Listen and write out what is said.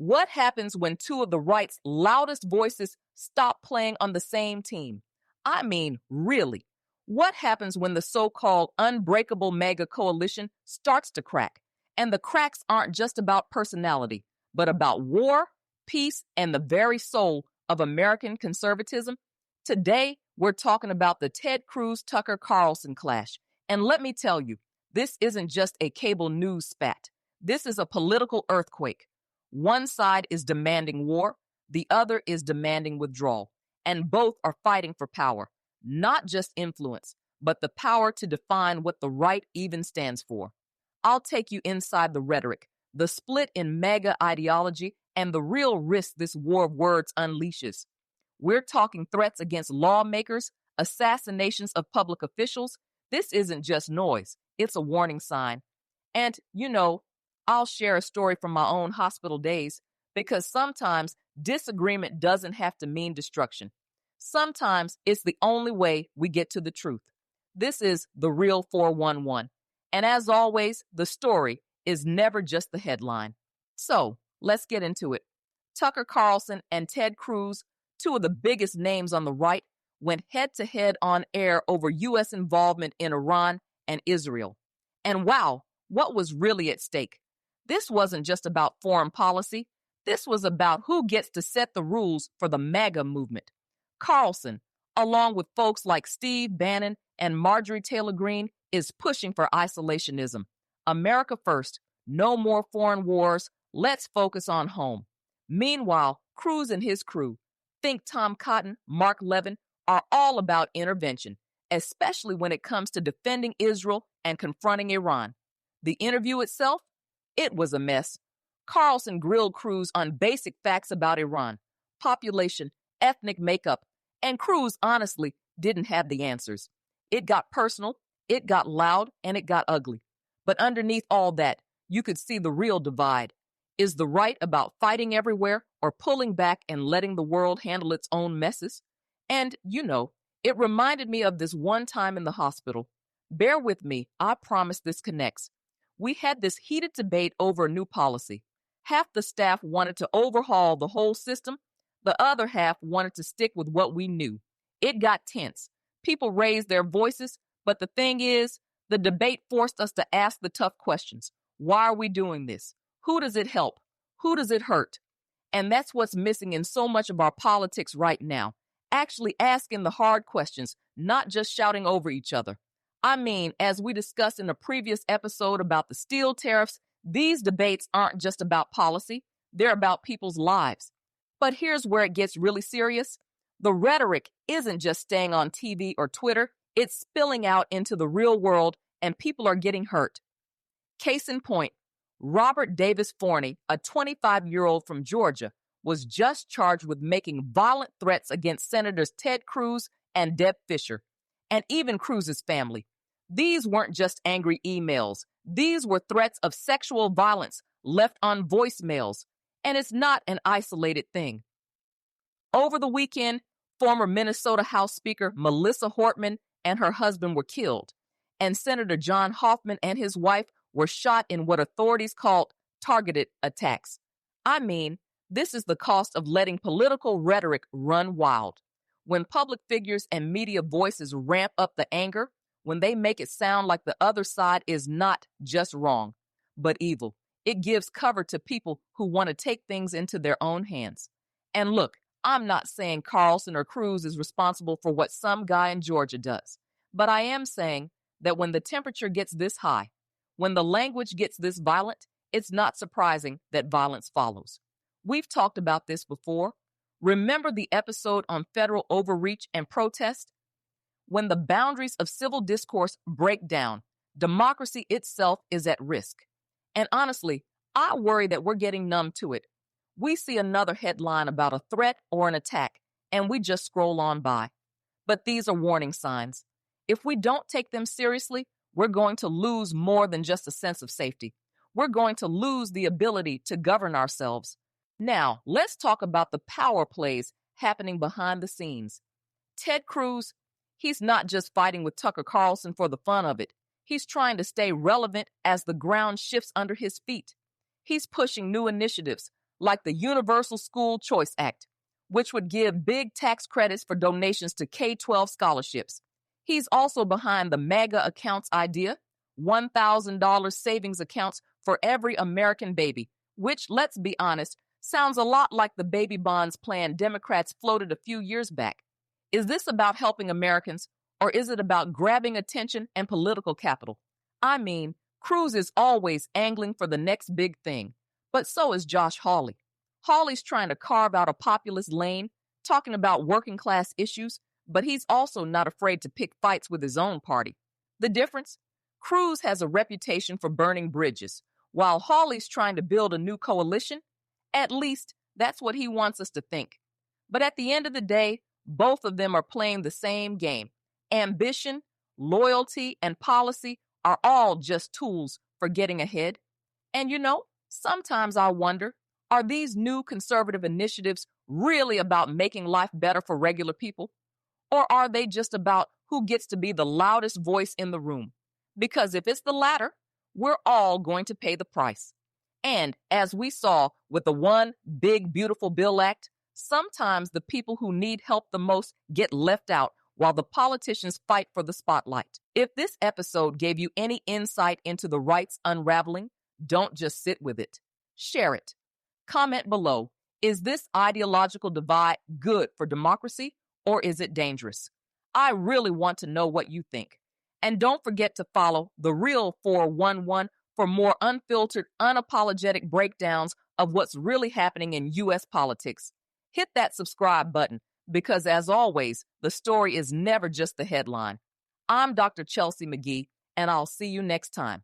What happens when two of the right's loudest voices stop playing on the same team? I mean, really. What happens when the so-called unbreakable MAGA coalition starts to crack? And the cracks aren't just about personality, but about war, peace, and the very soul of American conservatism. Today, we're talking about the Ted Cruz-Tucker Carlson clash. And let me tell you, this isn't just a cable news spat. This is a political earthquake. One side is demanding war, the other is demanding withdrawal, and both are fighting for power, not just influence, but the power to define what the right even stands for. I'll take you inside the rhetoric, the split in MAGA ideology, and the real risk this war of words unleashes. We're talking threats against lawmakers, assassinations of public officials. This isn't just noise, it's a warning sign. And, I'll share a story from my own hospital days, because sometimes disagreement doesn't have to mean destruction. Sometimes it's the only way we get to the truth. This is the real 411. And as always, the story is never just the headline. So let's get into it. Tucker Carlson and Ted Cruz, two of the biggest names on the right, went head to head on air over U.S. involvement in Iran and Israel. And wow, what was really at stake? This wasn't just about foreign policy. This was about who gets to set the rules for the MAGA movement. Carlson, along with folks like Steve Bannon and Marjorie Taylor Greene, is pushing for isolationism. America first, no more foreign wars, let's focus on home. Meanwhile, Cruz and his crew, think Tom Cotton, Mark Levin, are all about intervention, especially when it comes to defending Israel and confronting Iran. The interview itself? It was a mess. Carlson grilled Cruz on basic facts about Iran, population, ethnic makeup, and Cruz honestly didn't have the answers. It got personal, it got loud, and it got ugly. But underneath all that, you could see the real divide. Is the right about fighting everywhere or pulling back and letting the world handle its own messes? And, it reminded me of this one time in the hospital. Bear with me, I promise this connects. We had this heated debate over a new policy. Half the staff wanted to overhaul the whole system. The other half wanted to stick with what we knew. It got tense. People raised their voices, but the thing is, the debate forced us to ask the tough questions. Why are we doing this? Who does it help? Who does it hurt? And that's what's missing in so much of our politics right now. Actually asking the hard questions, not just shouting over each other. I mean, as we discussed in a previous episode about the steel tariffs, these debates aren't just about policy, they're about people's lives. But here's where it gets really serious. The rhetoric isn't just staying on TV or Twitter, it's spilling out into the real world and people are getting hurt. Case in point, Robert Davis Forney, a 25-year-old from Georgia, was just charged with making violent threats against Senators Ted Cruz and Deb Fischer, and even Cruz's family. These weren't just angry emails. These were threats of sexual violence left on voicemails. And it's not an isolated thing. Over the weekend, former Minnesota House Speaker Melissa Hortman and her husband were killed, and Senator John Hoffman and his wife were shot in what authorities called targeted attacks. I mean, this is the cost of letting political rhetoric run wild. When public figures and media voices ramp up the anger, when they make it sound like the other side is not just wrong, but evil, it gives cover to people who want to take things into their own hands. And look, I'm not saying Carlson or Cruz is responsible for what some guy in Georgia does, but I am saying that when the temperature gets this high, when the language gets this violent, it's not surprising that violence follows. We've talked about this before. Remember the episode on federal overreach and protest? When the boundaries of civil discourse break down, democracy itself is at risk. And honestly, I worry that we're getting numb to it. We see another headline about a threat or an attack, and we just scroll on by. But these are warning signs. If we don't take them seriously, we're going to lose more than just a sense of safety. We're going to lose the ability to govern ourselves. Now, let's talk about the power plays happening behind the scenes. Ted Cruz, he's not just fighting with Tucker Carlson for the fun of it. He's trying to stay relevant as the ground shifts under his feet. He's pushing new initiatives, like the Universal School Choice Act, which would give big tax credits for donations to K-12 scholarships. He's also behind the MAGA accounts idea, $1,000 savings accounts for every American baby, which, let's be honest, sounds a lot like the baby bonds plan Democrats floated a few years back. Is this about helping Americans, or is it about grabbing attention and political capital? I mean, Cruz is always angling for the next big thing, but so is Josh Hawley. Hawley's trying to carve out a populist lane, talking about working class issues, but he's also not afraid to pick fights with his own party. The difference? Cruz has a reputation for burning bridges, while Hawley's trying to build a new coalition. At least, that's what he wants us to think. But at the end of the day, both of them are playing the same game. Ambition, loyalty, and policy are all just tools for getting ahead. And sometimes I wonder, are these new conservative initiatives really about making life better for regular people? Or are they just about who gets to be the loudest voice in the room? Because if it's the latter, we're all going to pay the price. And as we saw with the One Big Beautiful Bill Act, sometimes the people who need help the most get left out while the politicians fight for the spotlight. If this episode gave you any insight into the right's unraveling, don't just sit with it. Share it. Comment below, is this ideological divide good for democracy or is it dangerous? I really want to know what you think. And don't forget to follow The Real 411 for more unfiltered, unapologetic breakdowns of what's really happening in U.S. politics. Hit that subscribe button because, as always, the story is never just the headline. I'm Dr. Chelsea McGee, and I'll see you next time.